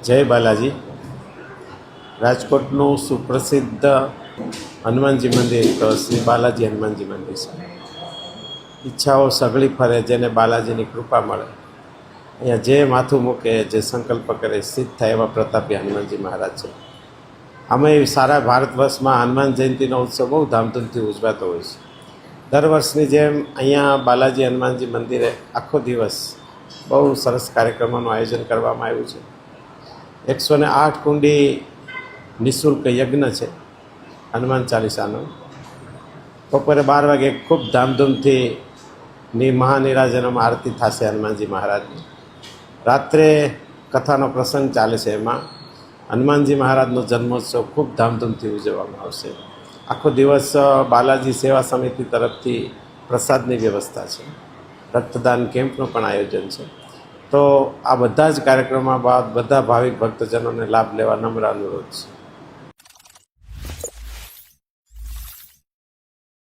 જય બાલાજી. રાજકોટનું સુપ્રસિદ્ધ હનુમાનજી મંદિર તો શ્રી બાલાજી હનુમાનજી મંદિર છે. ઈચ્છાઓ સઘળી ફરે, જેને બાલાજીની કૃપા મળે, અહીંયા જે માથું મૂકે, જે સંકલ્પ કરે, સિદ્ધ થાય એવા પ્રતાપી હનુમાનજી મહારાજ છે. અમે સારા ભારત વર્ષમાં હનુમાન જયંતિનો ઉત્સવ બહુ ધામધૂમથી ઉજવાતો હોય છે. દર વર્ષની જેમ અહીંયા બાલાજી હનુમાનજી મંદિરે આખો દિવસ બહુ સરસ કાર્યક્રમોનું આયોજન કરવામાં આવ્યું છે. 108 કુંડી નિઃશુલ્ક યજ્ઞ છે હનુમાન ચાલીસાનો. બપોરે 12 વાગે ખૂબ ધામધૂમથી મહાનિરાજનમાં આરતી થશે હનુમાનજી મહારાજની. રાત્રે કથાનો પ્રસંગ ચાલે છે, એમાં હનુમાનજી મહારાજનો જન્મોત્સવ ખૂબ ધામધૂમથી ઉજવવામાં આવશે. આખો દિવસ બાલાજી સેવા સમિતિ તરફથી પ્રસાદની વ્યવસ્થા છે. રક્તદાન કેમ્પનું પણ આયોજન છે. તો આ બધા જ કાર્યક્રમો બાદ બધા ભાવિક ભક્તજનોને લાભ લેવા નમ્ર અનુરોધ છે.